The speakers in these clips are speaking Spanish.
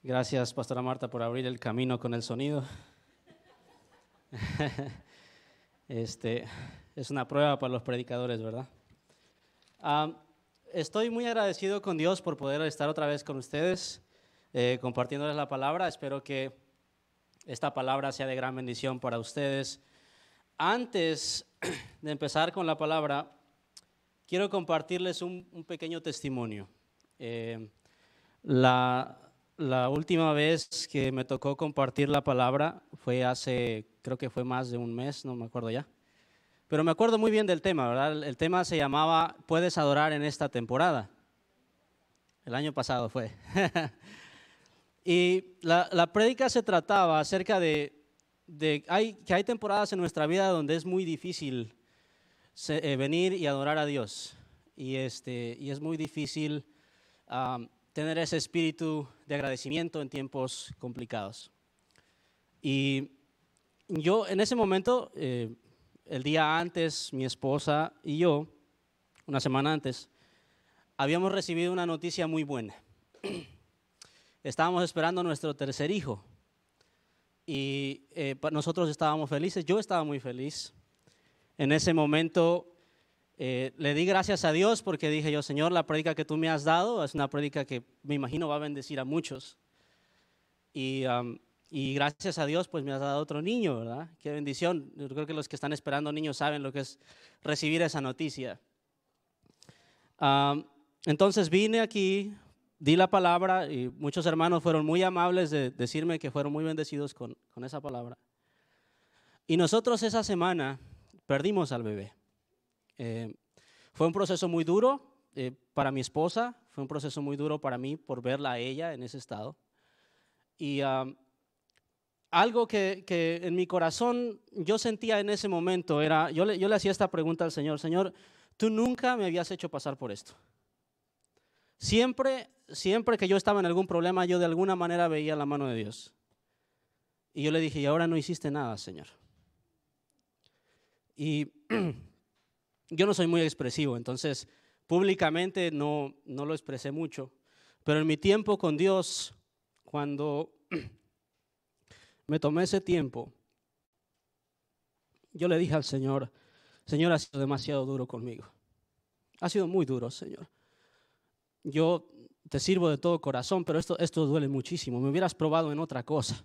Gracias, Pastora Marta, por abrir el camino con el sonido. Es una prueba para los predicadores, ¿verdad? Estoy muy agradecido con Dios por poder estar otra vez con ustedes, compartiéndoles la palabra. Espero que esta palabra sea de gran bendición para ustedes. Antes de empezar con la palabra, quiero compartirles un pequeño testimonio. La última vez que me tocó compartir la palabra fue hace, creo que fue más de un mes, no me acuerdo ya. Pero me acuerdo muy bien del tema, ¿verdad? El tema se llamaba ¿Puedes adorar en esta temporada? El año pasado fue. Y la prédica se trataba acerca de que hay temporadas en nuestra vida donde es muy difícil venir y adorar a Dios. Y es muy difícil tener ese espíritu de agradecimiento en tiempos complicados. Y yo en ese momento, el día antes, mi esposa y yo, una semana antes, habíamos recibido una noticia muy buena. Estábamos esperando nuestro tercer hijo y nosotros estábamos felices, yo estaba muy feliz. En ese momento le di gracias a Dios porque dije yo, Señor, la prédica que tú me has dado es una prédica que me imagino va a bendecir a muchos. Y gracias a Dios pues me has dado otro niño, ¿verdad? Qué bendición. Yo creo que los que están esperando niños saben lo que es recibir esa noticia. Entonces vine aquí, di la palabra y muchos hermanos fueron muy amables de decirme que fueron muy bendecidos con esa palabra. Y nosotros esa semana perdimos al bebé. Fue un proceso muy duro para mi esposa, fue un proceso muy duro para mí por verla a ella en ese estado. Y algo que en mi corazón yo sentía en ese momento era, yo le hacía esta pregunta al Señor: Señor, tú nunca me habías hecho pasar por esto. Siempre que yo estaba en algún problema, yo de alguna manera veía la mano de Dios. Y yo le dije, y ahora no hiciste nada, Señor. Y yo no soy muy expresivo, entonces públicamente no lo expresé mucho. Pero en mi tiempo con Dios, cuando me tomé ese tiempo, yo le dije al Señor, Señor, ha sido demasiado duro conmigo. Ha sido muy duro, Señor. Yo te sirvo de todo corazón, pero esto duele muchísimo. Me hubieras probado en otra cosa.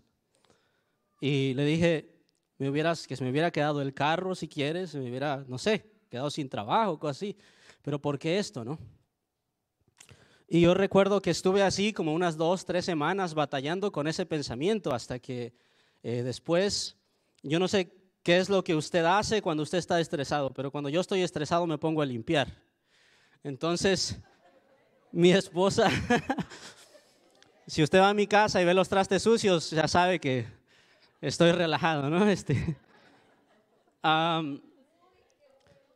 Y le dije, que se me hubiera quedado el carro si quieres, se me hubiera, no sé, quedado sin trabajo, cosas así. Pero ¿por qué esto, no? Y yo recuerdo que estuve así como unas 2-3 semanas batallando con ese pensamiento hasta que después, yo no sé qué es lo que usted hace cuando usted está estresado, pero cuando yo estoy estresado me pongo a limpiar. Entonces, mi esposa, si usted va a mi casa y ve los trastes sucios, ya sabe que estoy relajado, ¿no?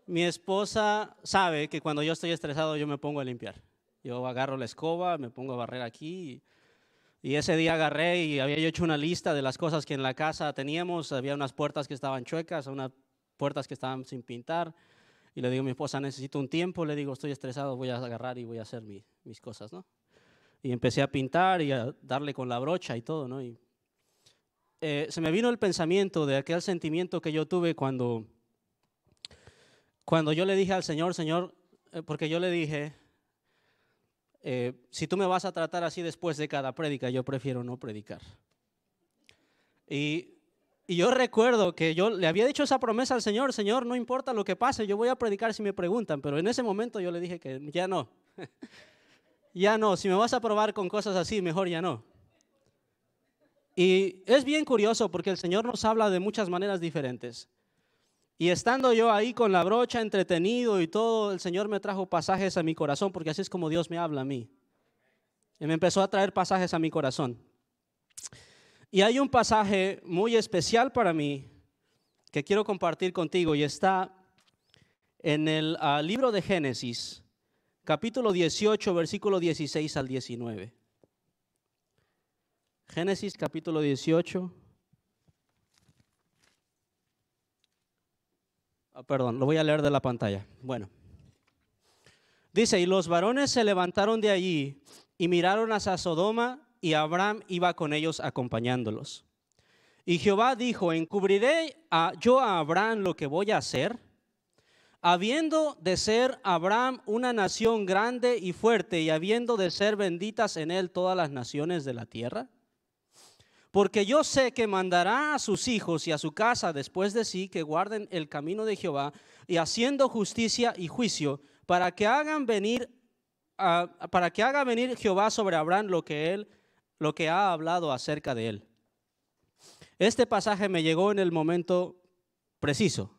Mi esposa sabe que cuando yo estoy estresado yo me pongo a limpiar. Yo agarro la escoba, me pongo a barrer aquí y ese día agarré y había yo hecho una lista de las cosas que en la casa teníamos. Había unas puertas que estaban chuecas, unas puertas que estaban sin pintar. Y le digo a mi esposa, necesito un tiempo. Le digo, estoy estresado, voy a agarrar y voy a hacer mis cosas, ¿no? Y empecé a pintar y a darle con la brocha y todo, ¿no? Y se me vino el pensamiento de aquel sentimiento que yo tuve cuando yo le dije al Señor, Señor, porque yo le dije, si tú me vas a tratar así después de cada prédica, yo prefiero no predicar. Y yo recuerdo que yo le había dicho esa promesa al Señor, Señor, no importa lo que pase, yo voy a predicar si me preguntan, pero en ese momento yo le dije que ya no, ya no, si me vas a probar con cosas así, mejor ya no. Y es bien curioso porque el Señor nos habla de muchas maneras diferentes. Y estando yo ahí con la brocha, entretenido y todo, el Señor me trajo pasajes a mi corazón, porque así es como Dios me habla a mí. Y me empezó a traer pasajes a mi corazón. Y hay un pasaje muy especial para mí que quiero compartir contigo y está en el libro de Génesis, capítulo 18, versículo 16 al 19. Génesis, capítulo 18. Perdón, lo voy a leer de la pantalla. Bueno. Dice, y los varones se levantaron de allí y miraron hacia Sodoma y Abraham iba con ellos acompañándolos. Y Jehová dijo: ¿encubriré yo a Abraham lo que voy a hacer? Habiendo de ser Abraham una nación grande y fuerte, y habiendo de ser benditas en él todas las naciones de la tierra. Porque yo sé que mandará a sus hijos y a su casa después de sí que guarden el camino de Jehová, y haciendo justicia y juicio, para que haga venir Jehová sobre Abraham lo que ha hablado acerca de él. Este pasaje me llegó en el momento preciso,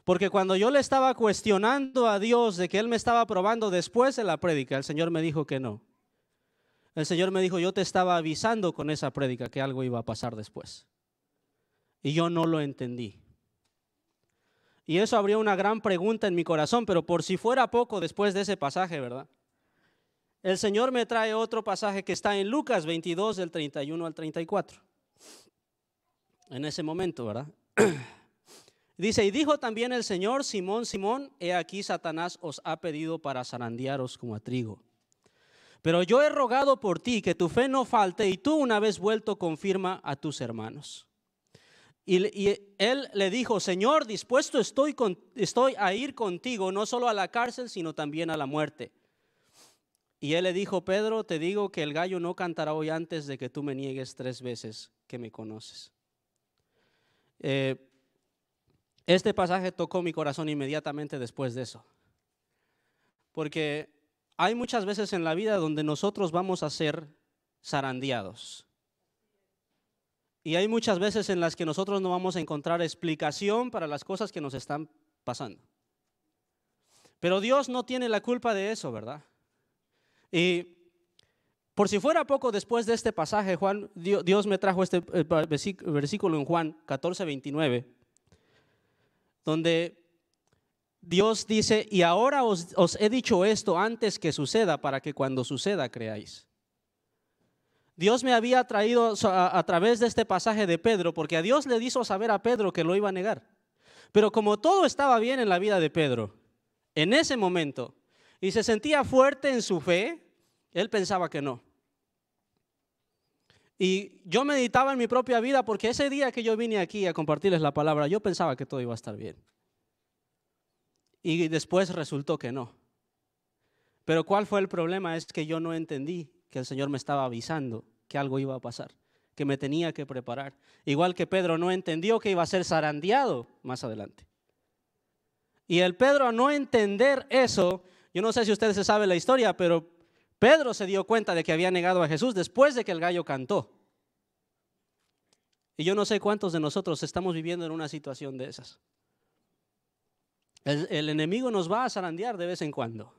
porque cuando yo le estaba cuestionando a Dios de que Él me estaba probando después de la prédica, el Señor me dijo que no. El Señor me dijo: yo te estaba avisando con esa prédica que algo iba a pasar después. Y yo no lo entendí. Y eso habría una gran pregunta en mi corazón, pero por si fuera poco después de ese pasaje, ¿verdad? El Señor me trae otro pasaje que está en Lucas 22, del 31 al 34. En ese momento, ¿verdad? Dice: y dijo también el Señor: Simón, Simón, he aquí Satanás os ha pedido para zarandearos como a trigo. Pero yo he rogado por ti que tu fe no falte, y tú, una vez vuelto, confirma a tus hermanos. Y él le dijo: Señor, dispuesto estoy a ir contigo, no solo a la cárcel, sino también a la muerte. Y él le dijo: Pedro, te digo que el gallo no cantará hoy antes de que tú me niegues 3 veces que me conoces. Este pasaje tocó mi corazón inmediatamente después de eso, porque hay muchas veces en la vida donde nosotros vamos a ser zarandeados, y hay muchas veces en las que nosotros no vamos a encontrar explicación para las cosas que nos están pasando. Pero Dios no tiene la culpa de eso, ¿verdad? Y por si fuera poco, después de este pasaje, Dios me trajo este versículo en Juan 14:29, donde Dios dice: y ahora os he dicho esto antes que suceda, para que cuando suceda creáis. Dios me había traído a través de este pasaje de Pedro, porque a Dios le hizo saber a Pedro que lo iba a negar. Pero como todo estaba bien en la vida de Pedro, en ese momento, y se sentía fuerte en su fe, él pensaba que no. Y yo meditaba en mi propia vida, porque ese día que yo vine aquí a compartirles la palabra, yo pensaba que todo iba a estar bien. Y después resultó que no. Pero ¿cuál fue el problema? Es que yo no entendí que el Señor me estaba avisando que algo iba a pasar, que me tenía que preparar. Igual que Pedro no entendió que iba a ser zarandeado más adelante. Y el Pedro, a no entender eso, yo no sé si ustedes se saben la historia, pero Pedro se dio cuenta de que había negado a Jesús después de que el gallo cantó. Y yo no sé cuántos de nosotros estamos viviendo en una situación de esas. El enemigo nos va a zarandear de vez en cuando.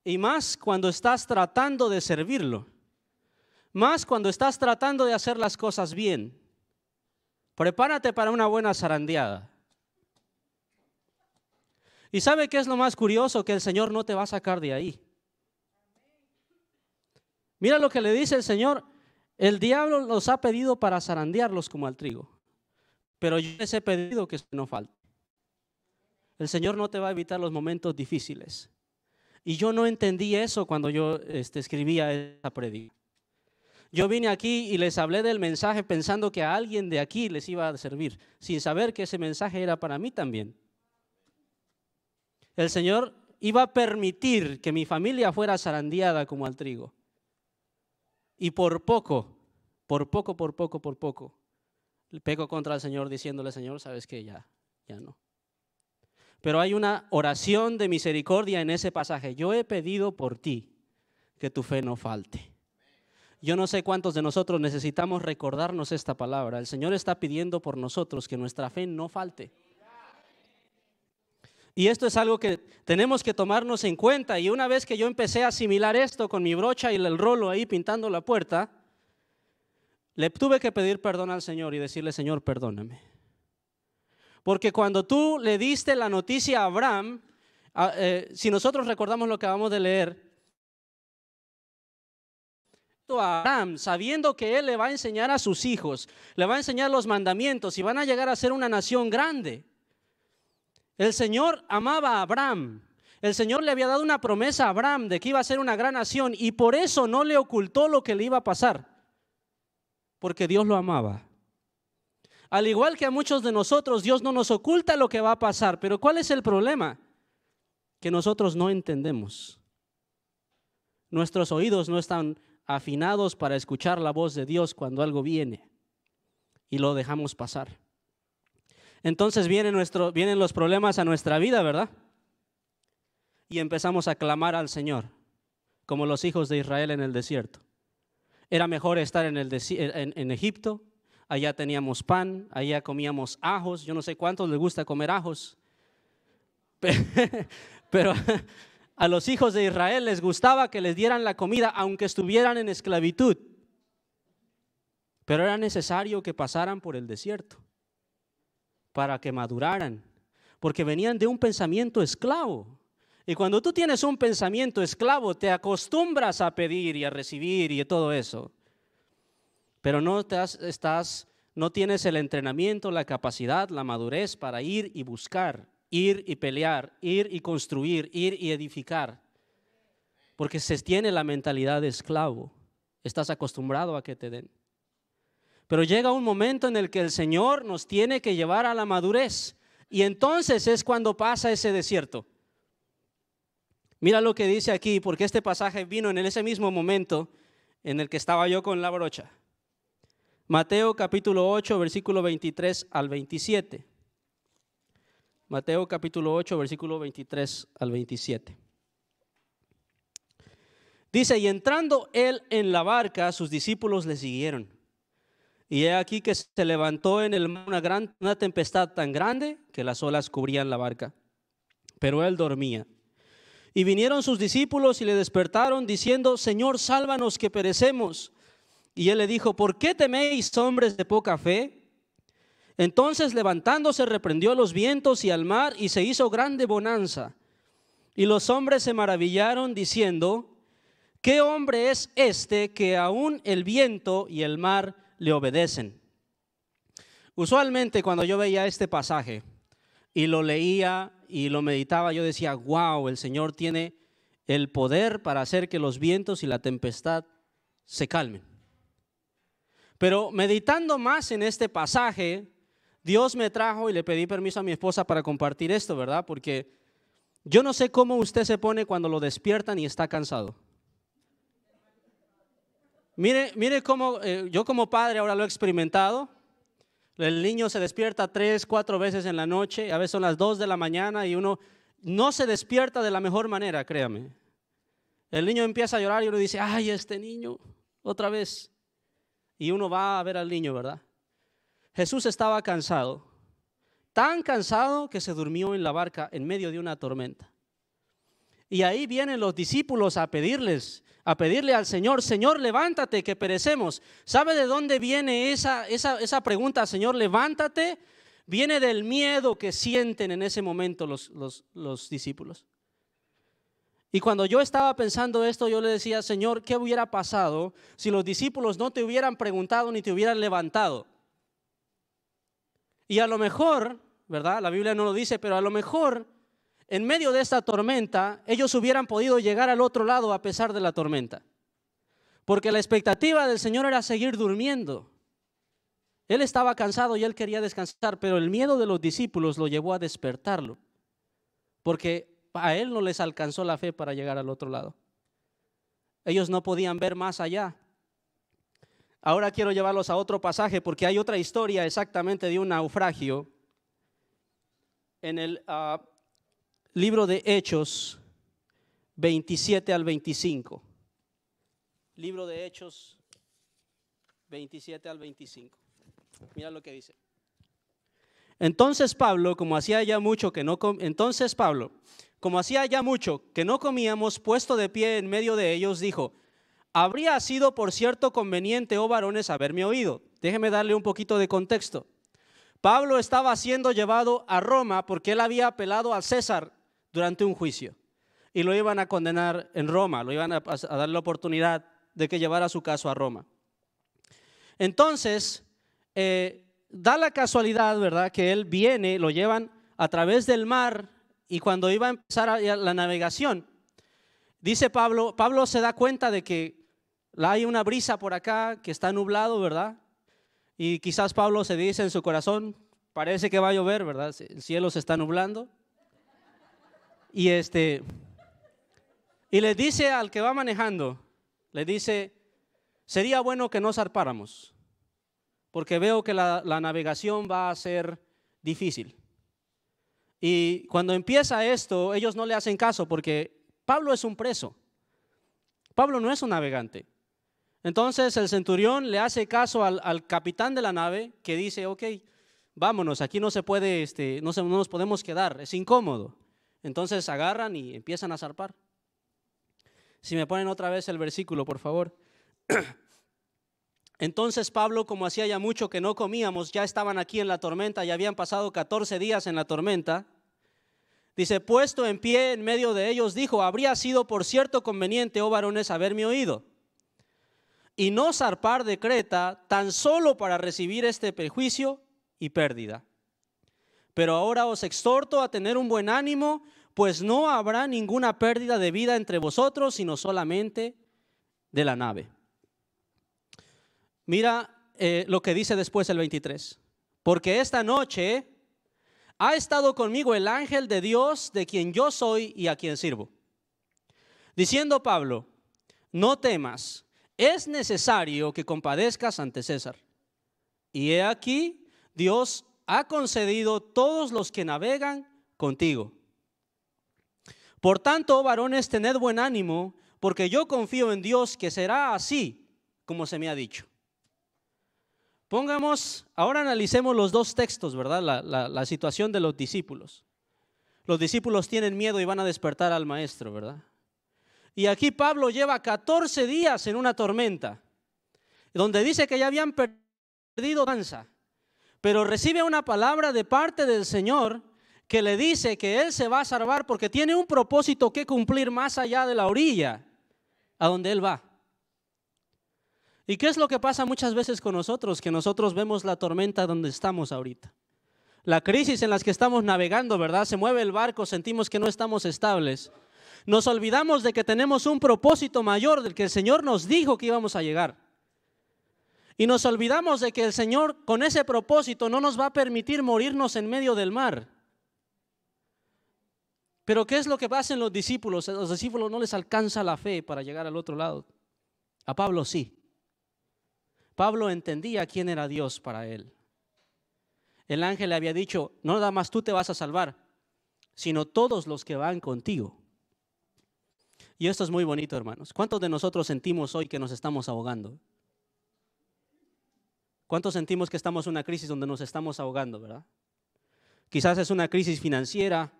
Y más cuando estás tratando de servirlo. Más cuando estás tratando de hacer las cosas bien. Prepárate para una buena zarandeada. ¿Y sabe qué es lo más curioso? Que el Señor no te va a sacar de ahí. Mira lo que le dice el Señor: el diablo los ha pedido para zarandearlos como al trigo, pero yo les he pedido que no falte. El Señor no te va a evitar los momentos difíciles. Y yo no entendí eso cuando yo escribía esa prédica. Yo vine aquí y les hablé del mensaje pensando que a alguien de aquí les iba a servir, sin saber que ese mensaje era para mí también. El Señor iba a permitir que mi familia fuera zarandeada como al trigo. Y por poco, le pego contra el Señor diciéndole: Señor, sabes que ya no. Pero hay una oración de misericordia en ese pasaje: yo he pedido por ti que tu fe no falte. Yo no sé cuántos de nosotros necesitamos recordarnos esta palabra. El Señor está pidiendo por nosotros que nuestra fe no falte. Y esto es algo que tenemos que tomarnos en cuenta. Y una vez que yo empecé a asimilar esto con mi brocha y el rolo ahí pintando la puerta, le tuve que pedir perdón al Señor y decirle: Señor, perdóname. Porque cuando tú le diste la noticia a Abraham, si nosotros recordamos lo que acabamos de leer, a Abraham, sabiendo que él le va a enseñar a sus hijos, le va a enseñar los mandamientos y van a llegar a ser una nación grande. El Señor amaba a Abraham El Señor le había dado una promesa a Abraham de que iba a ser una gran nación y por eso no le ocultó lo que le iba a pasar, porque Dios lo amaba. Al igual que a muchos de nosotros, Dios no nos oculta lo que va a pasar, pero ¿cuál es el problema? Que nosotros no entendemos. Nuestros oídos no están afinados para escuchar la voz de Dios cuando algo viene y lo dejamos pasar. Entonces vienen los problemas a nuestra vida, ¿verdad? Y empezamos a clamar al Señor, como los hijos de Israel en el desierto. Era mejor estar en Egipto. Allá teníamos pan, allá comíamos ajos. Yo no sé cuántos les gusta comer ajos. Pero a los hijos de Israel les gustaba que les dieran la comida aunque estuvieran en esclavitud. Pero era necesario que pasaran por el desierto para que maduraran, porque venían de un pensamiento esclavo. Y cuando tú tienes un pensamiento esclavo, te acostumbras a pedir y a recibir y todo eso. Pero no tienes el entrenamiento, la capacidad, la madurez para ir y buscar, ir y pelear, ir y construir, ir y edificar. Porque se tiene la mentalidad de esclavo. Estás acostumbrado a que te den. Pero llega un momento en el que el Señor nos tiene que llevar a la madurez. Y entonces es cuando pasa ese desierto. Mira lo que dice aquí, porque este pasaje vino en ese mismo momento en el que estaba yo con la brocha. Mateo capítulo 8, versículo 23 al 27. Mateo capítulo 8, versículo 23 al 27. Dice, y entrando él en la barca, sus discípulos le siguieron. Y he aquí que se levantó en el mar una tempestad tan grande que las olas cubrían la barca. Pero él dormía. Y vinieron sus discípulos y le despertaron diciendo, Señor, sálvanos que perecemos. Y él le dijo, ¿por qué teméis, hombres de poca fe? Entonces levantándose reprendió a los vientos y al mar y se hizo grande bonanza. Y los hombres se maravillaron diciendo, ¿qué hombre es este que aún el viento y el mar le obedecen? Usualmente cuando yo veía este pasaje y lo leía y lo meditaba, yo decía, wow, el Señor tiene el poder para hacer que los vientos y la tempestad se calmen. Pero meditando más en este pasaje, Dios me trajo y le pedí permiso a mi esposa para compartir esto, ¿verdad? Porque yo no sé cómo usted se pone cuando lo despiertan y está cansado. Mire cómo yo como padre ahora lo he experimentado. El niño se despierta 3, 4 veces en la noche, a veces son las 2 de la mañana y uno no se despierta de la mejor manera, créame. El niño empieza a llorar y uno dice, ay, este niño, otra vez. Y uno va a ver al niño, ¿verdad? Jesús estaba cansado, tan cansado que se durmió en la barca en medio de una tormenta. Y ahí vienen los discípulos a pedirle al Señor, Señor, levántate que perecemos. ¿Sabe de dónde viene esa pregunta, Señor, levántate? Viene del miedo que sienten en ese momento los discípulos. Y cuando yo estaba pensando esto, yo le decía, Señor, ¿qué hubiera pasado si los discípulos no te hubieran preguntado ni te hubieran levantado? Y a lo mejor, ¿verdad? La Biblia no lo dice, pero a lo mejor en medio de esta tormenta, ellos hubieran podido llegar al otro lado a pesar de la tormenta. Porque la expectativa del Señor era seguir durmiendo. Él estaba cansado y él quería descansar, pero el miedo de los discípulos lo llevó a despertarlo. Porque a él no les alcanzó la fe para llegar al otro lado. Ellos no podían ver más allá. Ahora quiero llevarlos a otro pasaje porque hay otra historia exactamente de un naufragio en el libro de Hechos 27 al 25. Libro de Hechos 27 al 25. Mira lo que dice. Entonces Pablo, como hacía ya mucho que no comíamos, puesto de pie en medio de ellos, dijo, habría sido por cierto conveniente, oh varones, haberme oído. Déjeme darle un poquito de contexto. Pablo estaba siendo llevado a Roma porque él había apelado a César durante un juicio y lo iban a condenar en Roma, lo iban a dar la oportunidad de que llevara su caso a Roma. Entonces, da la casualidad, ¿verdad?, que él viene, lo llevan a través del mar y cuando iba a empezar la navegación, dice Pablo se da cuenta de que hay una brisa por acá, que está nublado, ¿verdad? Y quizás Pablo se dice en su corazón, parece que va a llover, ¿verdad? El cielo se está nublando. Y le dice al que va manejando, le dice, sería bueno que no zarpáramos, porque veo que la navegación va a ser difícil. Y cuando empieza esto, ellos no le hacen caso porque Pablo es un preso. Pablo no es un navegante. Entonces el centurión le hace caso al capitán de la nave, que dice, ok, vámonos, aquí no se puede, no nos podemos quedar, es incómodo. Entonces agarran y empiezan a zarpar. Si me ponen otra vez el versículo, por favor. Entonces Pablo, como hacía ya mucho que no comíamos, ya estaban aquí en la tormenta, ya habían pasado 14 días en la tormenta. Dice, puesto en pie en medio de ellos, dijo, habría sido por cierto conveniente, oh varones, haberme oído, y no zarpar de Creta tan solo para recibir este perjuicio y pérdida. Pero ahora os exhorto a tener un buen ánimo, pues no habrá ninguna pérdida de vida entre vosotros, sino solamente de la nave. Mira lo que dice después el 23. Porque esta noche ha estado conmigo el ángel de Dios, de quien yo soy y a quien sirvo. Diciendo Pablo, no temas, es necesario que compadezcas ante César. Y he aquí, Dios ha concedido todos los que navegan contigo. Por tanto, varones, tened buen ánimo, porque yo confío en Dios que será así como se me ha dicho. Ahora analicemos los dos textos, ¿verdad? La situación de los discípulos. Los discípulos tienen miedo y van a despertar al maestro, ¿verdad? Y aquí Pablo lleva 14 días en una tormenta, donde dice que ya habían perdido danza, pero recibe una palabra de parte del Señor que le dice que él se va a salvar porque tiene un propósito que cumplir más allá de la orilla a donde él va. ¿Y qué es lo que pasa muchas veces con nosotros? Que nosotros vemos la tormenta donde estamos ahorita. La crisis en la que estamos navegando, ¿verdad? Se mueve el barco, sentimos que no estamos estables. Nos olvidamos de que tenemos un propósito mayor del que el Señor nos dijo que íbamos a llegar. Y nos olvidamos de que el Señor con ese propósito no nos va a permitir morirnos en medio del mar. Pero ¿qué es lo que pasa en los discípulos? A los discípulos no les alcanza la fe para llegar al otro lado. A Pablo sí. Pablo entendía quién era Dios para él. El ángel le había dicho, no nada más tú te vas a salvar, sino todos los que van contigo. Y esto es muy bonito, hermanos. ¿Cuántos de nosotros sentimos hoy que nos estamos ahogando? ¿Cuántos sentimos que estamos en una crisis donde nos estamos ahogando, verdad? Quizás es una crisis financiera,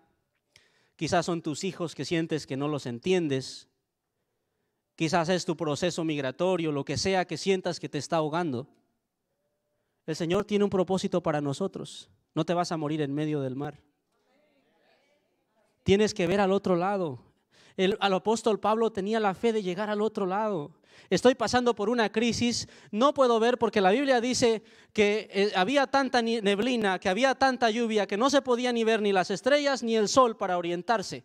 quizás son tus hijos que sientes que no los entiendes, quizás es tu proceso migratorio, lo que sea que sientas que te está ahogando. El Señor tiene un propósito para nosotros. No te vas a morir en medio del mar. Tienes que ver al otro lado. Al apóstol Pablo tenía la fe de llegar al otro lado. Estoy pasando por una crisis, no puedo ver porque la Biblia dice que había tanta neblina, que había tanta lluvia, que no se podía ni ver ni las estrellas ni el sol para orientarse.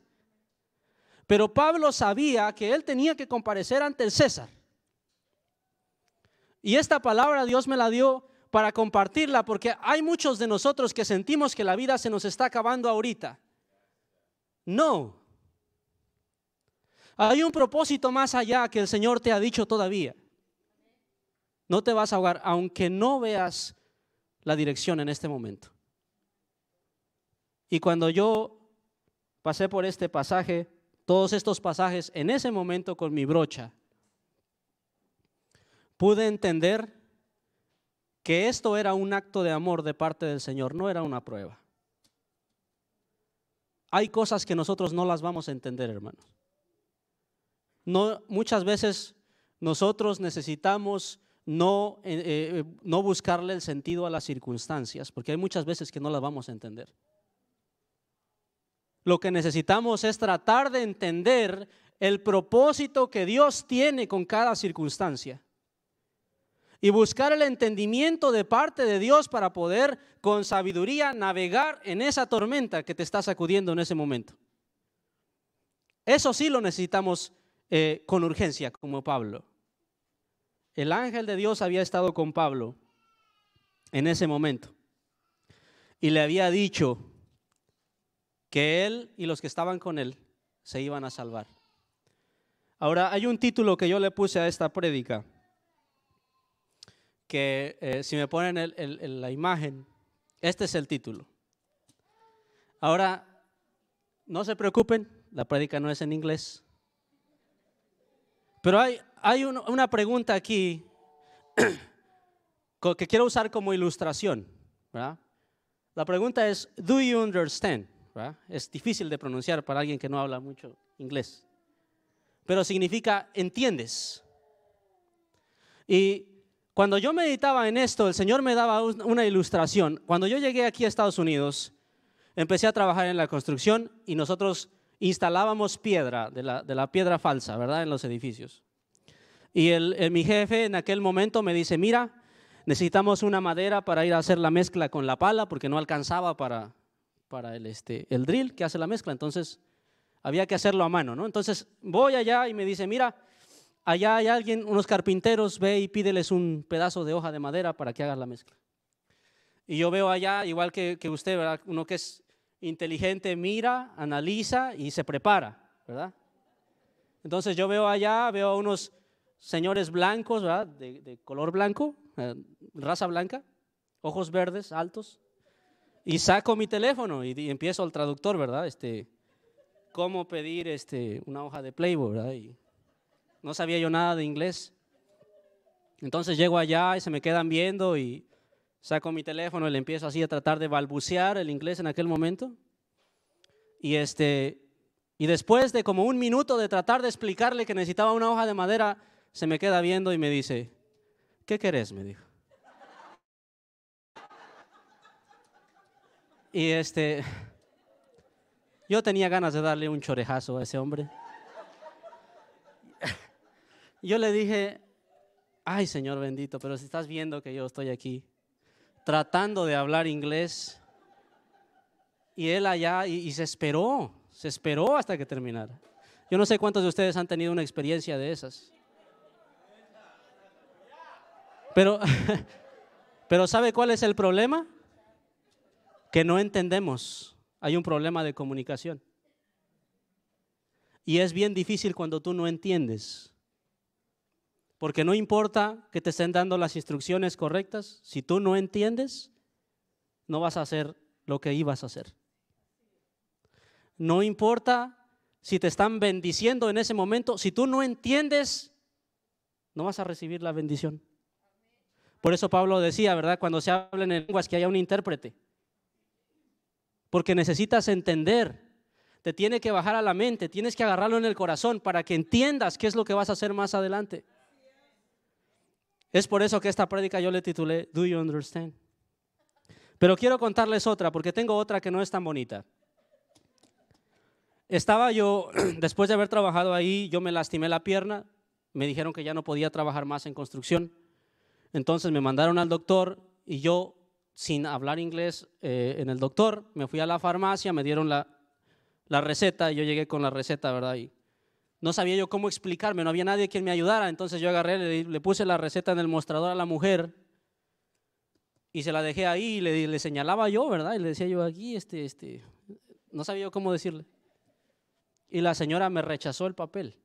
Pero Pablo sabía que él tenía que comparecer ante el César. Y esta palabra Dios me la dio para compartirla porque hay muchos de nosotros que sentimos que la vida se nos está acabando ahorita. No. Hay un propósito más allá que el Señor te ha dicho todavía. No te vas a ahogar aunque no veas la dirección en este momento. Y cuando yo pasé por este pasaje, todos estos pasajes, en ese momento con mi brocha, pude entender que esto era un acto de amor de parte del Señor, no era una prueba. Hay cosas que nosotros no las vamos a entender, hermanos. No, muchas veces nosotros necesitamos no buscarle el sentido a las circunstancias, porque hay muchas veces que no las vamos a entender. Lo que necesitamos es tratar de entender el propósito que Dios tiene con cada circunstancia. y buscar el entendimiento de parte de Dios para poder con sabiduría navegar en esa tormenta que te está sacudiendo en ese momento. Eso sí lo necesitamos con urgencia, como Pablo. El ángel de Dios había estado con Pablo en ese momento y le había dicho que él y los que estaban con él se iban a salvar. Ahora, hay un título que yo le puse a esta prédica, que si me ponen la imagen, este es el título. Ahora, no se preocupen, la prédica no es en inglés. Pero hay una pregunta aquí que quiero usar como ilustración, ¿verdad? La pregunta es, ¿do you understand? ¿Verdad? Es difícil de pronunciar para alguien que no habla mucho inglés, pero significa ¿entiendes? Y cuando yo meditaba en esto, el Señor me daba una ilustración. Cuando yo llegué aquí a Estados Unidos, empecé a trabajar en la construcción y nosotros instalábamos piedra, de la piedra falsa, ¿verdad? En los edificios. Y mi jefe en aquel momento me dice, mira, necesitamos una madera para ir a hacer la mezcla con la pala, porque no alcanzaba para el drill que hace la mezcla, entonces había que hacerlo a mano, ¿no? Entonces voy allá y me dice, mira, allá hay alguien, unos carpinteros, ve y pídeles un pedazo de hoja de madera para que hagas la mezcla. Y yo veo allá, igual que usted, ¿verdad? Uno que es inteligente mira, analiza y se prepara, ¿verdad? Entonces yo veo allá, veo a unos señores blancos, ¿verdad? De color blanco, raza blanca, ojos verdes, altos, y saco mi teléfono y empiezo al traductor, ¿verdad? Cómo pedir una hoja de Playboy, ¿verdad? Y no sabía yo nada de inglés. Entonces llego allá y se me quedan viendo y saco mi teléfono y le empiezo así a tratar de balbucear el inglés en aquel momento. Y después de como un minuto de tratar de explicarle que necesitaba una hoja de madera, se me queda viendo y me dice, ¿qué querés? Me dijo. Y yo tenía ganas de darle un chorejazo a ese hombre. Yo le dije, ay, Señor bendito, pero si estás viendo que yo estoy aquí tratando de hablar inglés, y él allá, y se esperó hasta que terminara. Yo no sé cuántos de ustedes han tenido una experiencia de esas. Pero ¿sabe cuál es el problema? Que no entendemos. Hay un problema de comunicación. Y es bien difícil cuando tú no entiendes. Porque no importa que te estén dando las instrucciones correctas, si tú no entiendes, no vas a hacer lo que ibas a hacer. No importa si te están bendiciendo en ese momento, si tú no entiendes, no vas a recibir la bendición. Por eso Pablo decía, ¿verdad? Cuando se habla en lenguas que haya un intérprete. Porque necesitas entender, te tiene que bajar a la mente, tienes que agarrarlo en el corazón para que entiendas qué es lo que vas a hacer más adelante. Es por eso que esta prédica yo le titulé Do You Understand? Pero quiero contarles otra, porque tengo otra que no es tan bonita. Estaba yo, después de haber trabajado ahí, yo me lastimé la pierna, me dijeron que ya no podía trabajar más en construcción. Entonces me mandaron al doctor y yo, sin hablar inglés en el doctor, me fui a la farmacia, me dieron la receta y yo llegué con la receta, ¿verdad? Y no sabía yo cómo explicarme, no había nadie quien me ayudara. Entonces yo agarré, le puse la receta en el mostrador a la mujer y se la dejé ahí y le señalaba yo, ¿verdad? Y le decía yo aquí, no sabía yo cómo decirle. Y la señora me rechazó el papel,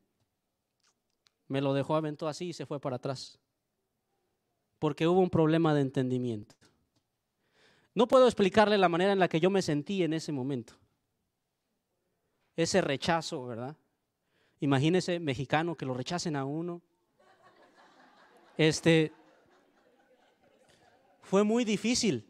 me lo dejó, aventó así y se fue para atrás. Porque hubo un problema de entendimiento. No puedo explicarle la manera en la que yo me sentí en ese momento. Ese rechazo, ¿verdad? Imagínese mexicano que lo rechacen a uno. Fue muy difícil.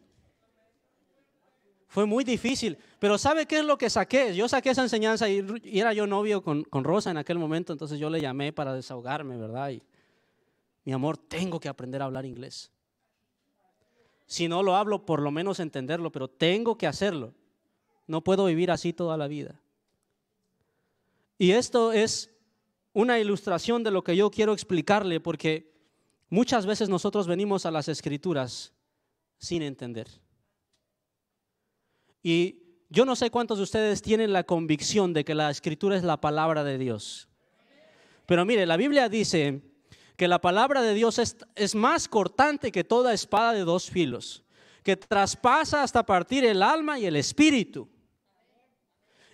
Fue muy difícil. Pero ¿sabe qué es lo que saqué? Yo saqué esa enseñanza y era yo novio con Rosa en aquel momento. Entonces yo le llamé para desahogarme, ¿verdad? Y mi amor, tengo que aprender a hablar inglés. Si no lo hablo, por lo menos entenderlo, pero tengo que hacerlo. No puedo vivir así toda la vida. Y esto es una ilustración de lo que yo quiero explicarle, porque Muchas veces nosotros venimos a las Escrituras sin entender. Y yo no sé cuántos de ustedes tienen la convicción de que la Escritura es la palabra de Dios. Pero mire, la Biblia dice que la palabra de Dios es más cortante que toda espada de dos filos, que traspasa hasta partir el alma y el espíritu,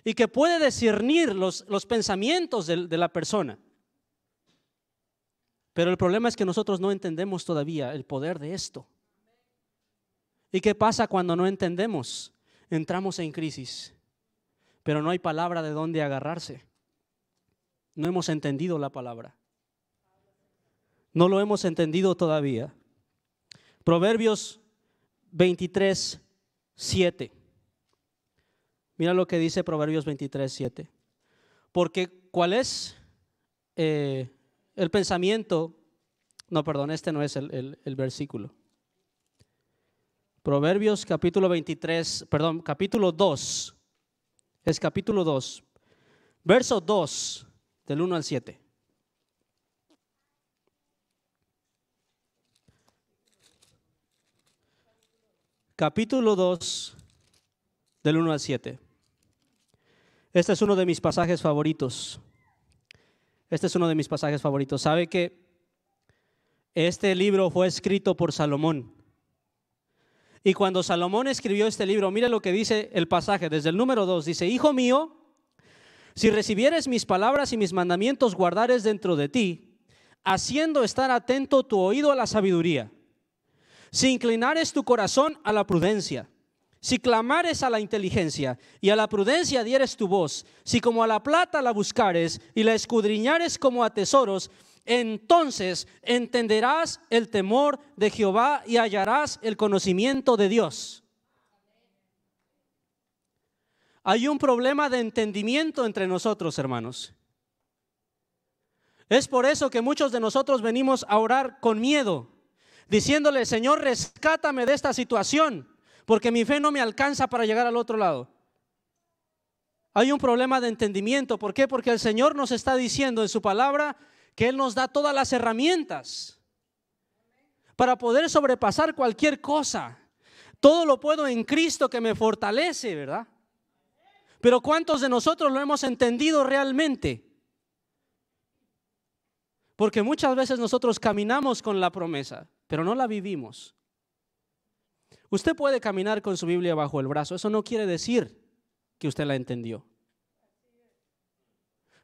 y que puede discernir los pensamientos de la persona. Pero el problema es que nosotros no entendemos todavía el poder de esto. ¿Y qué pasa cuando no entendemos? Entramos en crisis, pero no hay palabra de dónde agarrarse. No hemos entendido la palabra. No lo hemos entendido todavía. Proverbios 23, 7. Mira lo que dice Proverbios 23, 7. Porque ¿cuál es el pensamiento? No, perdón, este no es el versículo. Proverbios capítulo 23, perdón, capítulo 2. Es capítulo 2, verso 2, del 1 al 7. Capítulo 2, del 1 al 7. Este es uno de mis pasajes favoritos. Este es uno de mis pasajes favoritos. ¿Sabe que este libro fue escrito por Salomón? Y cuando Salomón escribió este libro, mire lo que dice el pasaje, desde el número 2, dice: Hijo mío, si recibieres mis palabras y mis mandamientos guardares dentro de ti, haciendo estar atento tu oído a la sabiduría, si inclinares tu corazón a la prudencia, si clamares a la inteligencia y a la prudencia dieres tu voz, si como a la plata la buscares y la escudriñares como a tesoros, entonces entenderás el temor de Jehová y hallarás el conocimiento de Dios. Hay un problema de entendimiento entre nosotros, hermanos. Es por eso que muchos de nosotros venimos a orar con miedo, diciéndole: Señor, rescátame de esta situación, porque mi fe no me alcanza para llegar al otro lado. Hay un problema de entendimiento. ¿Por qué? Porque el Señor nos está diciendo en su palabra que Él nos da todas las herramientas para poder sobrepasar cualquier cosa. Todo lo puedo en Cristo que me fortalece, ¿verdad? Pero ¿cuántos de nosotros lo hemos entendido realmente? Porque muchas veces nosotros caminamos con la promesa, pero no la vivimos. Usted puede caminar con su Biblia bajo el brazo. Eso no quiere decir que usted la entendió.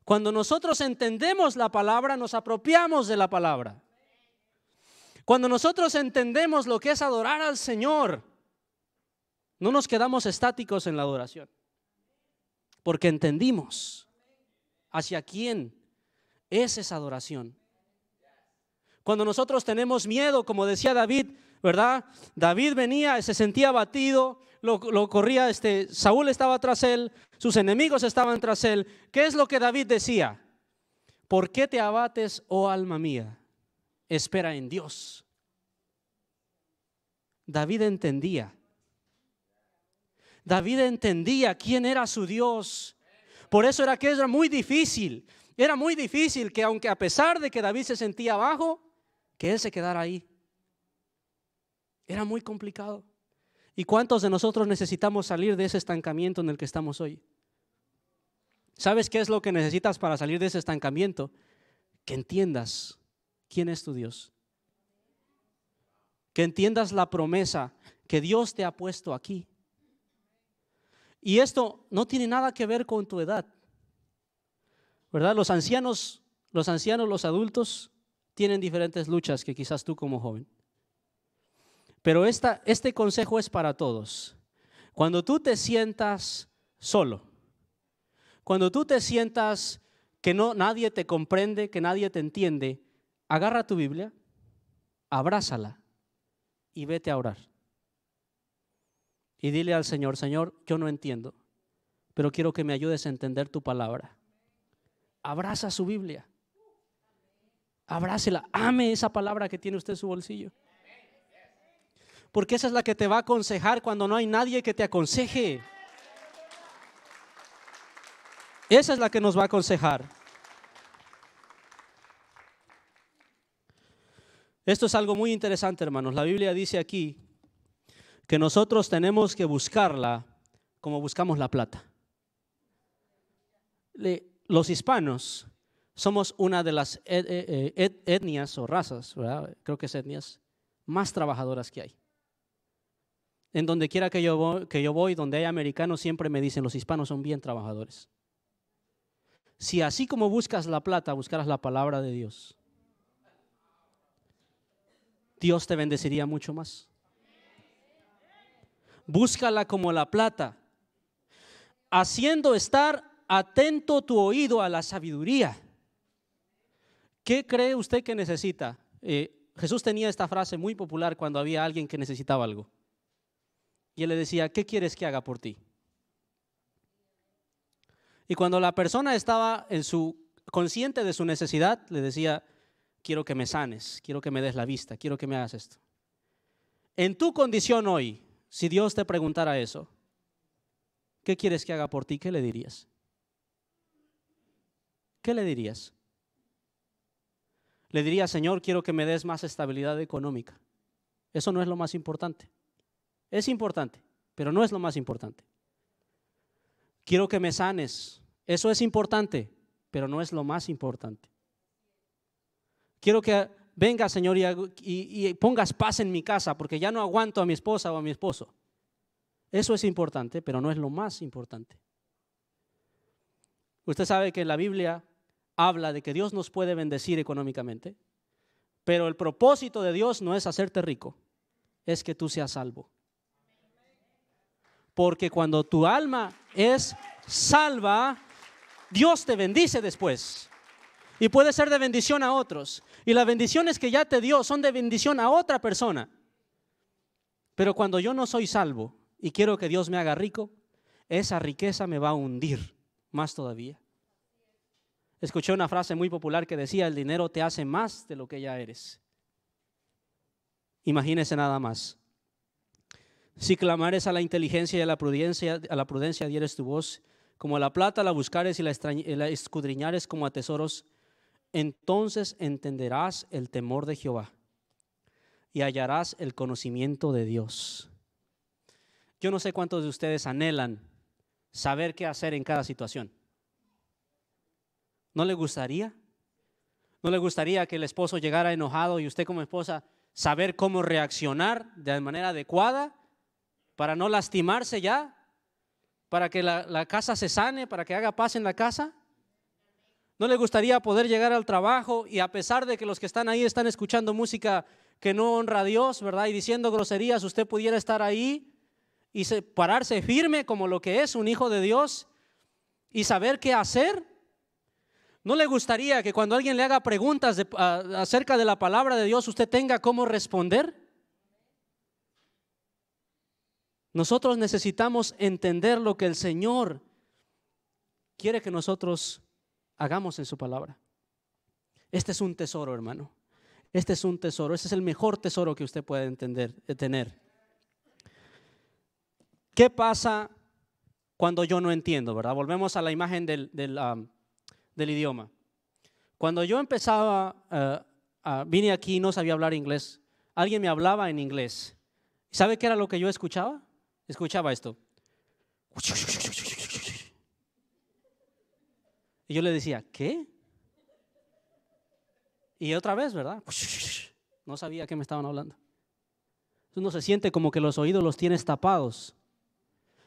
Cuando nosotros entendemos la palabra, nos apropiamos de la palabra. Cuando nosotros entendemos lo que es adorar al Señor, no nos quedamos estáticos en la adoración, porque entendimos hacia quién es esa adoración. Cuando nosotros tenemos miedo, como decía David, ¿verdad? David venía, se sentía abatido, lo corría, Saúl estaba tras él, sus enemigos estaban tras él. ¿Qué es lo que David decía? ¿Por qué te abates, oh alma mía? Espera en Dios. David entendía. David entendía quién era su Dios. Por eso era que era muy difícil. Era muy difícil que, aunque a pesar de que David se sentía abajo, que él se quedara ahí. Era muy complicado. ¿Y cuántos de nosotros necesitamos salir de ese estancamiento en el que estamos hoy? ¿Sabes qué es lo que necesitas para salir de ese estancamiento? Que entiendas quién es tu Dios. Que entiendas la promesa que Dios te ha puesto aquí. Y esto no tiene nada que ver con tu edad, ¿verdad? Los ancianos, los adultos tienen diferentes luchas que quizás tú como joven. Pero este consejo es para todos. Cuando tú te sientas solo, cuando tú te sientas que nadie te comprende, que nadie te entiende, agarra tu Biblia, abrázala y vete a orar. Y dile al Señor: Señor, yo no entiendo, pero quiero que me ayudes a entender tu palabra. Abraza su Biblia, abrázela, ame esa palabra que tiene usted en su bolsillo. Porque esa es la que te va a aconsejar cuando no hay nadie que te aconseje. Esa es la que nos va a aconsejar. Esto es algo muy interesante, hermanos. La Biblia dice aquí que nosotros tenemos que buscarla como buscamos la plata. Los hispanos somos una de las etnias o razas, ¿verdad? Creo que es etnias más trabajadoras que hay. En donde quiera que yo voy, donde hay americanos, siempre me dicen los hispanos son bien trabajadores. Si así como buscas la plata, buscaras la palabra de Dios, Dios te bendeciría mucho más. Búscala como la plata, haciendo estar atento tu oído a la sabiduría. ¿Qué cree usted que necesita? Jesús tenía esta frase muy popular cuando había alguien que necesitaba algo. Y él le decía, ¿qué quieres que haga por ti? Y cuando la persona estaba consciente de su necesidad, le decía, quiero que me sanes, quiero que me des la vista, quiero que me hagas esto. En tu condición hoy, si Dios te preguntara eso, ¿qué quieres que haga por ti? ¿Qué le dirías? ¿Qué le dirías? Le diría, Señor, quiero que me des más estabilidad económica. Eso no es lo más importante. Es importante, pero no es lo más importante. Quiero que me sanes. Eso es importante, pero no es lo más importante. Quiero que vengas, Señor, y pongas paz en mi casa, porque ya no aguanto a mi esposa o a mi esposo. Eso es importante, pero no es lo más importante. Usted sabe que la Biblia habla de que Dios nos puede bendecir económicamente, pero el propósito de Dios no es hacerte rico, es que tú seas salvo. Porque cuando tu alma es salva, Dios te bendice después. Y puede ser de bendición a otros. Y las bendiciones que ya te dio son de bendición a otra persona. Pero cuando yo no soy salvo y quiero que Dios me haga rico, esa riqueza me va a hundir más todavía. Escuché una frase muy popular que decía, el dinero te hace más de lo que ya eres. Imagínese nada más. Si clamares a la inteligencia y a la prudencia dieres tu voz, como a la plata la buscares y la escudriñares como a tesoros, entonces entenderás el temor de Jehová y hallarás el conocimiento de Dios. Yo no sé cuántos de ustedes anhelan saber qué hacer en cada situación. ¿No le gustaría? ¿No le gustaría que el esposo llegara enojado y usted como esposa saber cómo reaccionar de manera adecuada para no lastimarse ya? Para que la casa se sane, para que haga paz en la casa. ¿No le gustaría poder llegar al trabajo y a pesar de que los que están ahí están escuchando música que no honra a Dios, ¿verdad? Y diciendo groserías, usted pudiera estar ahí y pararse firme como lo que es un hijo de Dios y saber qué hacer? ¿No le gustaría que cuando alguien le haga preguntas acerca de la palabra de Dios, usted tenga cómo responder? Nosotros necesitamos entender lo que el Señor quiere que nosotros hagamos en su palabra. Este es un tesoro, hermano. Este es un tesoro. Este es el mejor tesoro que usted puede tener. ¿Qué pasa cuando yo no entiendo, verdad? Volvemos a la imagen del idioma. Cuando yo empezaba, vine aquí y no sabía hablar inglés, alguien me hablaba en inglés. ¿Sabe qué era lo que yo escuchaba? Escuchaba esto. Y yo le decía, ¿qué? Y otra vez, ¿verdad? No sabía qué me estaban hablando. Uno se siente como que los oídos los tienes tapados.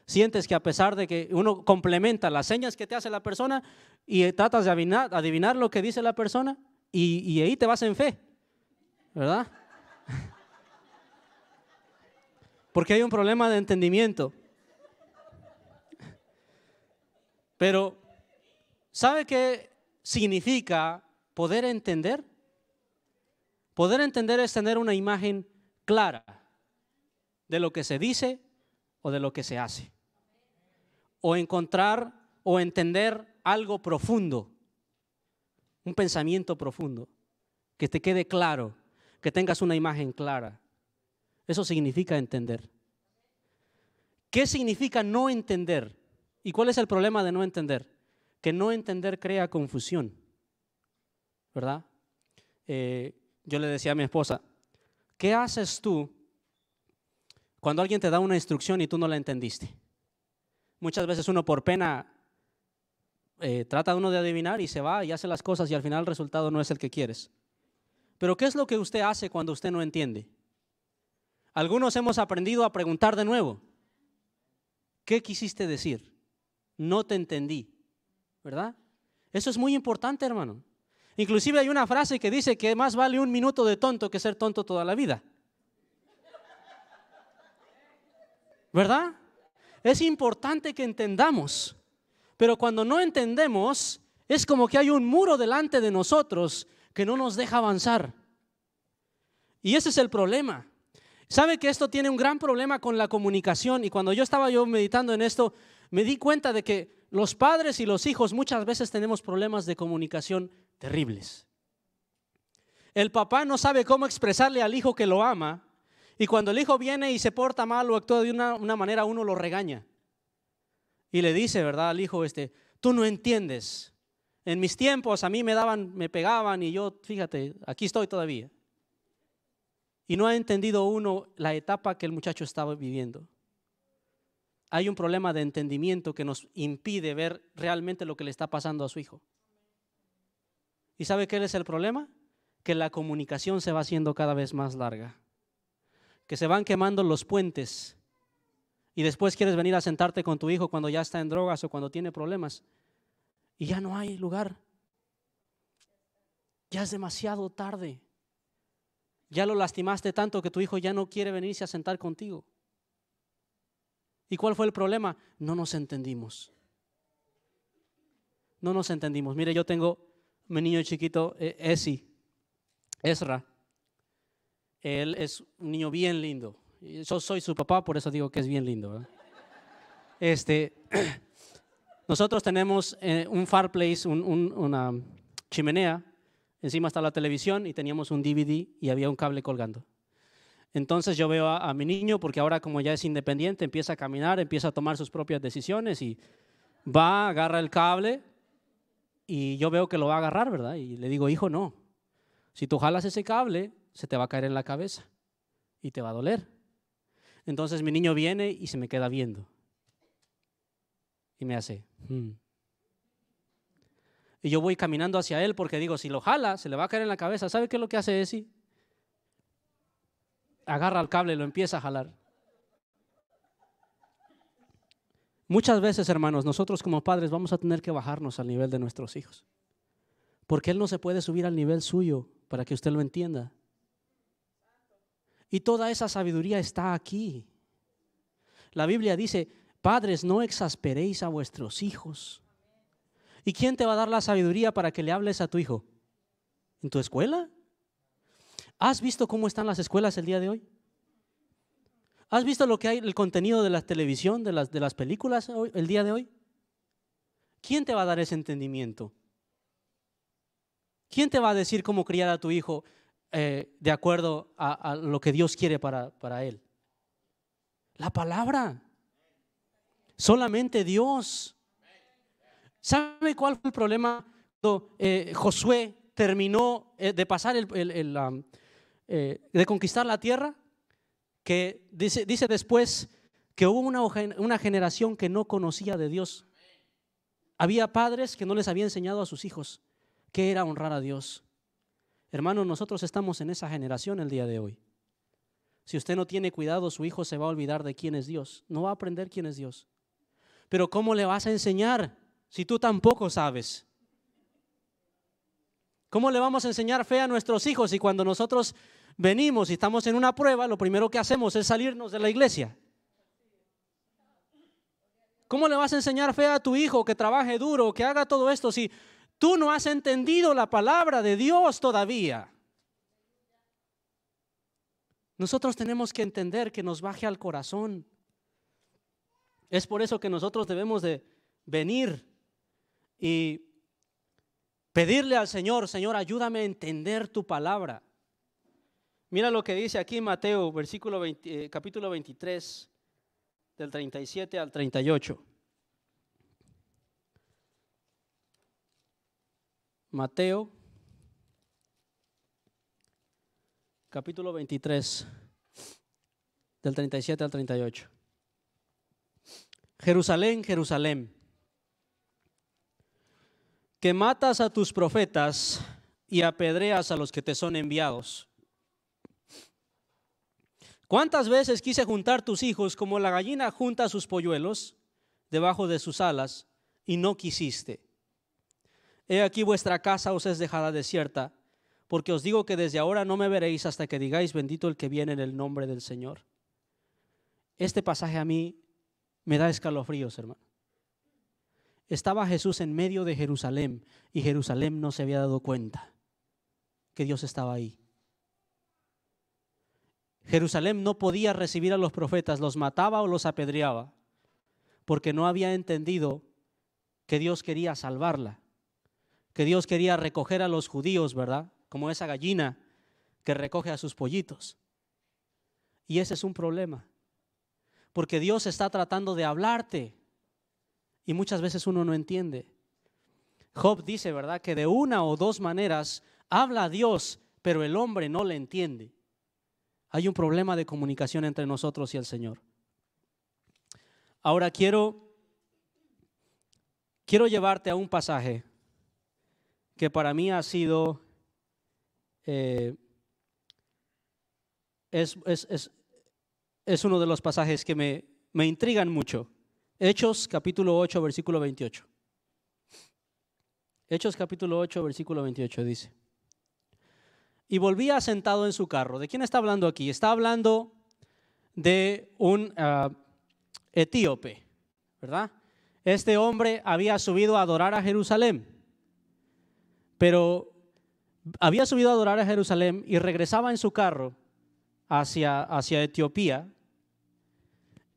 Sientes que a pesar de que uno complementa las señas que te hace la persona y tratas de adivinar lo que dice la persona y ahí te vas en fe, ¿verdad? Porque hay un problema de entendimiento. Pero, ¿sabe qué significa poder entender? Poder entender es tener una imagen clara de lo que se dice o de lo que se hace. O encontrar o entender algo profundo, un pensamiento profundo, que te quede claro, que tengas una imagen clara. Eso significa entender. ¿Qué significa no entender? ¿Y cuál es el problema de no entender? Que no entender crea confusión, ¿verdad? yo le decía a mi esposa, ¿qué haces tú cuando alguien te da una instrucción y tú no la entendiste? Muchas veces uno por pena trata uno de adivinar y se va y hace las cosas y al final el resultado no es el que quieres. Pero ¿qué es lo que usted hace cuando usted no entiende? Algunos hemos aprendido a preguntar de nuevo. ¿Qué quisiste decir? No te entendí, ¿verdad? Eso es muy importante, hermano. Inclusive hay una frase que dice que más vale un minuto de tonto que ser tonto toda la vida. ¿Verdad? Es importante que entendamos, pero cuando no entendemos, es como que hay un muro delante de nosotros que no nos deja avanzar. Y ese es el problema. ¿Sabe que esto tiene un gran problema con la comunicación? Y cuando yo estaba meditando en esto, me di cuenta de que los padres y los hijos muchas veces tenemos problemas de comunicación terribles. El papá no sabe cómo expresarle al hijo que lo ama, y cuando el hijo viene y se porta mal o actúa de una manera, uno lo regaña. Y le dice, ¿verdad?, al hijo, tú no entiendes. En mis tiempos a mí me pegaban y yo, fíjate, aquí estoy todavía. Y no ha entendido uno la etapa que el muchacho estaba viviendo. Hay un problema de entendimiento que nos impide ver realmente lo que le está pasando a su hijo. ¿Y sabe qué es el problema? Que la comunicación se va haciendo cada vez más larga. Que se van quemando los puentes. Y después quieres venir a sentarte con tu hijo cuando ya está en drogas o cuando tiene problemas. Y ya no hay lugar. Ya es demasiado tarde. Ya lo lastimaste tanto que tu hijo ya no quiere venirse a sentar contigo. ¿Y cuál fue el problema? No nos entendimos. No nos entendimos. Mire, yo tengo mi niño chiquito, Ezra. Él es un niño bien lindo. Yo soy su papá, por eso digo que es bien lindo, ¿verdad? Nosotros tenemos un fireplace, una chimenea. Encima está la televisión y teníamos un DVD y había un cable colgando. Entonces yo veo a mi niño, porque ahora como ya es independiente, empieza a caminar, empieza a tomar sus propias decisiones y va, agarra el cable y yo veo que lo va a agarrar, ¿verdad? Y le digo, hijo, no. Si tú jalas ese cable, se te va a caer en la cabeza y te va a doler. Entonces mi niño viene y se me queda viendo. Y me hace, Y yo voy caminando hacia él porque digo, si lo jala, se le va a caer en la cabeza. ¿Sabe qué es lo que hace ese? Agarra el cable y lo empieza a jalar. Muchas veces, hermanos, nosotros como padres vamos a tener que bajarnos al nivel de nuestros hijos. Porque él no se puede subir al nivel suyo para que usted lo entienda. Y toda esa sabiduría está aquí. La Biblia dice, padres, no exasperéis a vuestros hijos. ¿Y quién te va a dar la sabiduría para que le hables a tu hijo? ¿En tu escuela? ¿Has visto cómo están las escuelas el día de hoy? ¿Has visto lo que hay, el contenido de la televisión, de las películas hoy, el día de hoy? ¿Quién te va a dar ese entendimiento? ¿Quién te va a decir cómo criar a tu hijo de acuerdo a lo que Dios quiere para él? La palabra. Solamente Dios. ¿Sabe cuál fue el problema cuando Josué terminó de pasar de conquistar la tierra? Que dice después que hubo una generación que no conocía de Dios. Había padres que no les había enseñado a sus hijos qué era honrar a Dios. Hermanos, nosotros estamos en esa generación el día de hoy. Si usted no tiene cuidado, su hijo se va a olvidar de quién es Dios. No va a aprender quién es Dios. Pero ¿cómo le vas a enseñar si tú tampoco sabes? ¿Cómo le vamos a enseñar fe a nuestros hijos si cuando nosotros venimos y estamos en una prueba, lo primero que hacemos es salirnos de la iglesia? ¿Cómo le vas a enseñar fe a tu hijo que trabaje duro, que haga todo esto si tú no has entendido la palabra de Dios todavía? Nosotros tenemos que entender que nos baje al corazón. Es por eso que nosotros debemos de venir y pedirle al Señor, Señor, ayúdame a entender tu palabra. Mira lo que dice aquí en Mateo, capítulo 23, del 37 al 38. Mateo capítulo 23, del 37 al 38. Jerusalén, Jerusalén, que matas a tus profetas y apedreas a los que te son enviados. ¿Cuántas veces quise juntar tus hijos como la gallina junta sus polluelos debajo de sus alas y no quisiste? He aquí vuestra casa os es dejada desierta, porque os digo que desde ahora no me veréis hasta que digáis bendito el que viene en el nombre del Señor. Este pasaje a mí me da escalofríos, hermano. Estaba Jesús en medio de Jerusalén y Jerusalén no se había dado cuenta que Dios estaba ahí. Jerusalén no podía recibir a los profetas, los mataba o los apedreaba, porque no había entendido que Dios quería salvarla, que Dios quería recoger a los judíos, ¿verdad? Como esa gallina que recoge a sus pollitos. Y ese es un problema, porque Dios está tratando de hablarte y muchas veces uno no entiende. Job dice, ¿verdad?, que de una o dos maneras habla a Dios, pero el hombre no le entiende. Hay un problema de comunicación entre nosotros y el Señor. Ahora quiero llevarte a un pasaje que para mí ha sido es uno de los pasajes que me intrigan mucho. Hechos capítulo 8 versículo 28. Hechos capítulo 8 versículo 28 dice: y volvía sentado en su carro. ¿De quién está hablando aquí? Está hablando de un etíope, ¿verdad? Este hombre había subido a adorar a Jerusalén, pero había subido a adorar a Jerusalén y regresaba en su carro hacia Etiopía.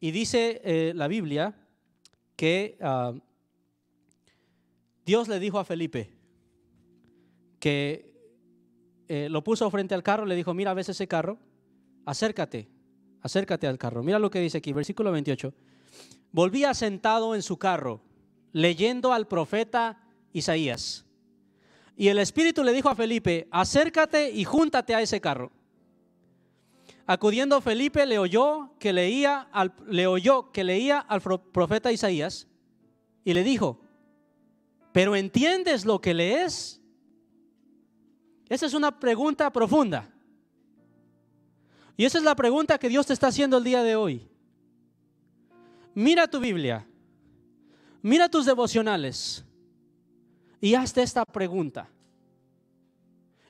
Y dice la Biblia que Dios le dijo a Felipe que lo puso frente al carro, le dijo: mira, ¿ves ese carro? Acércate al carro. Mira lo que dice aquí, versículo 28. Volvía sentado en su carro, leyendo al profeta Isaías. Y el Espíritu le dijo a Felipe: acércate y júntate a ese carro. Acudiendo Felipe le oyó que leía al profeta Isaías y le dijo: ¿pero entiendes lo que lees? Esa es una pregunta profunda. Y esa es la pregunta que Dios te está haciendo el día de hoy. Mira tu Biblia, mira tus devocionales y hazte esta pregunta: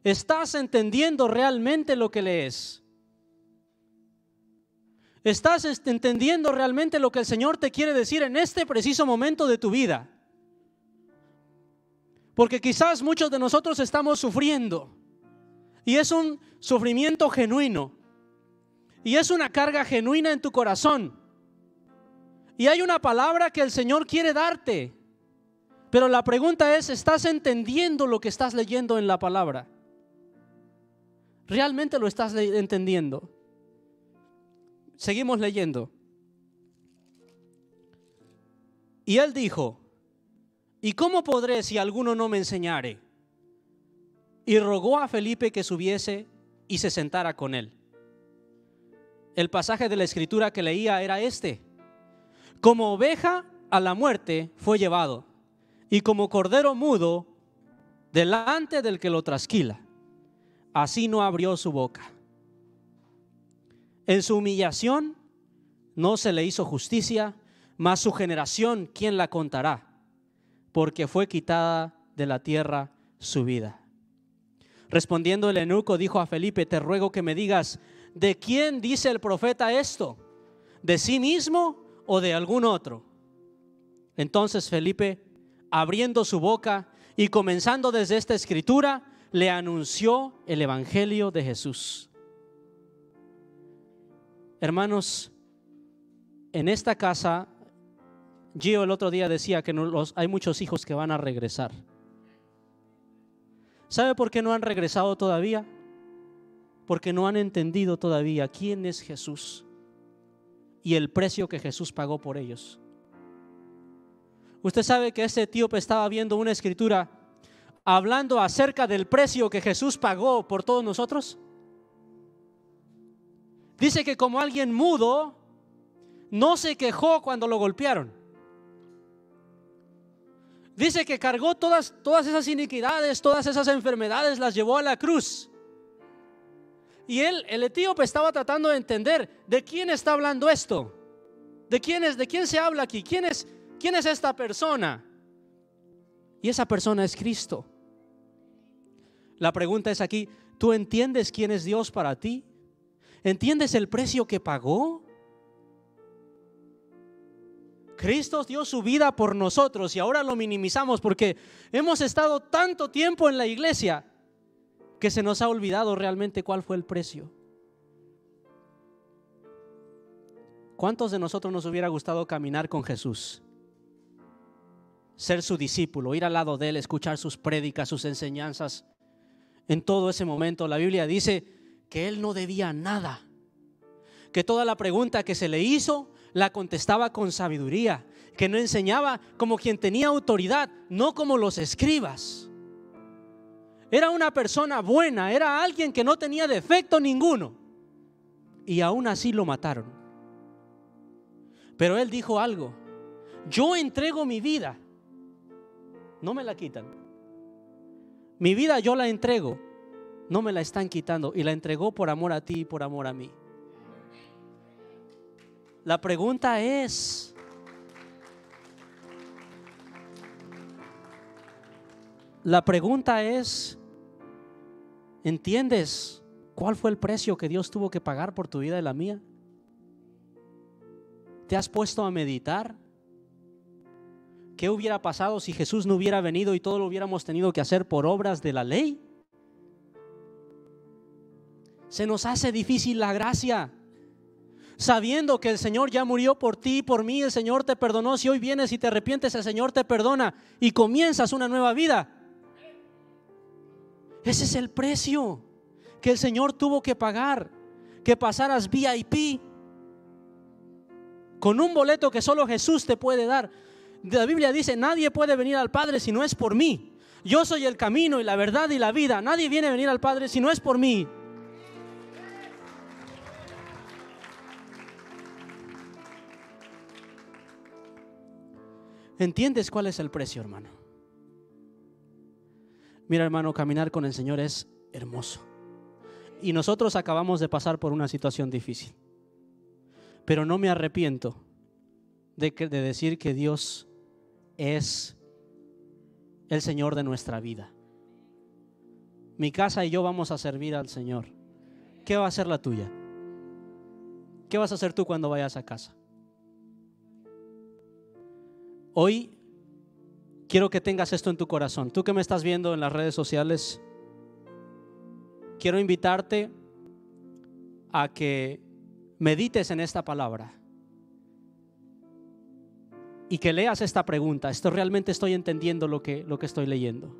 ¿estás entendiendo realmente lo que lees? ¿Estás entendiendo realmente lo que el Señor te quiere decir en este preciso momento de tu vida? Porque quizás muchos de nosotros estamos sufriendo y es un sufrimiento genuino y es una carga genuina en tu corazón y hay una palabra que el Señor quiere darte, pero la pregunta es: ¿estás entendiendo lo que estás leyendo en la palabra? ¿Realmente lo estás entendiendo? Seguimos leyendo. Y él dijo: ¿y cómo podré si alguno no me enseñare? Y rogó a Felipe que subiese y se sentara con él. El pasaje de la escritura que leía era este: como oveja a la muerte fue llevado, y como cordero mudo delante del que lo trasquila, así no abrió su boca. En su humillación no se le hizo justicia, mas su generación, ¿quién la contará? Porque fue quitada de la tierra su vida. Respondiendo el eunuco dijo a Felipe: te ruego que me digas, ¿de quién dice el profeta esto? ¿De sí mismo o de algún otro? Entonces Felipe, abriendo su boca y comenzando desde esta escritura, le anunció el evangelio de Jesús. Hermanos, en esta casa, Gio el otro día decía que hay muchos hijos que van a regresar. ¿Sabe por qué no han regresado todavía? Porque no han entendido todavía quién es Jesús y el precio que Jesús pagó por ellos. Usted sabe que ese etíope estaba viendo una escritura hablando acerca del precio que Jesús pagó por todos nosotros. Dice que como alguien mudo, no se quejó cuando lo golpearon. Dice que cargó todas esas iniquidades, todas esas enfermedades, las llevó a la cruz. Y el etíope estaba tratando de entender de quién está hablando esto. ¿De quién se habla aquí? ¿Quién es esta persona? Y esa persona es Cristo. La pregunta es aquí, ¿tú entiendes quién es Dios para ti? ¿Entiendes el precio que pagó? Cristo dio su vida por nosotros y ahora lo minimizamos porque hemos estado tanto tiempo en la iglesia que se nos ha olvidado realmente cuál fue el precio. ¿Cuántos de nosotros nos hubiera gustado caminar con Jesús? Ser su discípulo, ir al lado de Él, escuchar sus prédicas, sus enseñanzas. En todo ese momento la Biblia dice que Él no debía nada, que toda la pregunta que se le hizo la contestaba con sabiduría, que no enseñaba como quien tenía autoridad, no como los escribas. Era una persona buena, era alguien que no tenía defecto ninguno, y aún así lo mataron. Pero Él dijo algo: yo entrego mi vida, no me la quitan. Mi vida yo la entrego, no me la están quitando, y la entregó por amor a ti y por amor a mí. La pregunta es, ¿entiendes cuál fue el precio que Dios tuvo que pagar por tu vida y la mía? ¿Te has puesto a meditar? ¿Qué hubiera pasado si Jesús no hubiera venido y todo lo hubiéramos tenido que hacer por obras de la ley? Se nos hace difícil la gracia, sabiendo que el Señor ya murió por ti y por mí. El Señor te perdonó. Si hoy vienes y te arrepientes, el Señor te perdona y comienzas una nueva vida. Ese es el precio que el Señor tuvo que pagar, que pasaras VIP con un boleto que solo Jesús te puede dar. La Biblia dice: nadie puede venir al Padre si no es por mí. Yo soy el camino y la verdad y la vida. Nadie viene a venir al Padre si no es por mí. ¿Entiendes cuál es el precio, hermano? Mira, hermano, caminar con el Señor es hermoso. Y nosotros acabamos de pasar por una situación difícil. Pero no me arrepiento de decir que Dios es el Señor de nuestra vida. Mi casa y yo vamos a servir al Señor. ¿Qué va a ser la tuya? ¿Qué vas a hacer tú cuando vayas a casa? Hoy quiero que tengas esto en tu corazón. Tú que me estás viendo en las redes sociales, quiero invitarte a que medites en esta palabra y que leas esta pregunta: ¿realmente estoy entendiendo lo que estoy leyendo?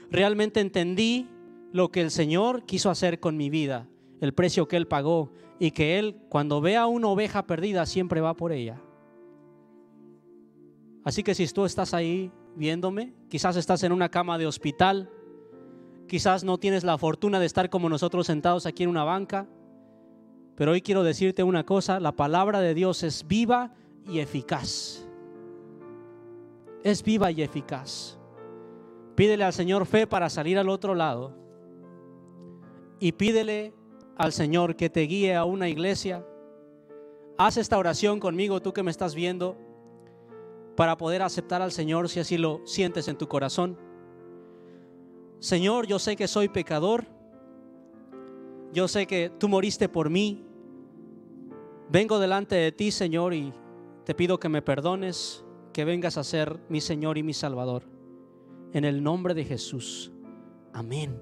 ¿Realmente entendí lo que el Señor quiso hacer con mi vida? El precio que Él pagó, y que Él, cuando vea una oveja perdida, siempre va por ella. Así que si tú estás ahí viéndome, quizás estás en una cama de hospital, quizás no tienes la fortuna de estar como nosotros sentados aquí en una banca, pero hoy quiero decirte una cosa: la palabra de Dios es viva y eficaz. Es viva y eficaz. Pídele al Señor fe para salir al otro lado, y pídele al Señor que te guíe a una iglesia. Haz esta oración conmigo, tú que me estás viendo, para poder aceptar al Señor si así lo sientes en tu corazón. Señor, yo sé que soy pecador. Yo sé que tú moriste por mí. Vengo delante de ti, Señor, y te pido que me perdones, que vengas a ser mi Señor y mi Salvador. En el nombre de Jesús. Amén.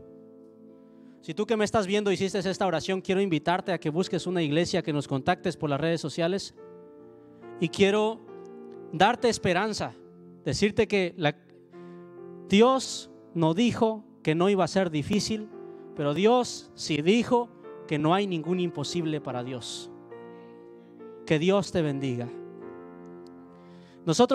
Si tú que me estás viendo hiciste esta oración, quiero invitarte a que busques una iglesia, que nos contactes por las redes sociales. Y quiero darte esperanza, decirte que Dios no dijo que no iba a ser difícil, pero Dios sí dijo que no hay ningún imposible para Dios. Que Dios te bendiga. Nosotros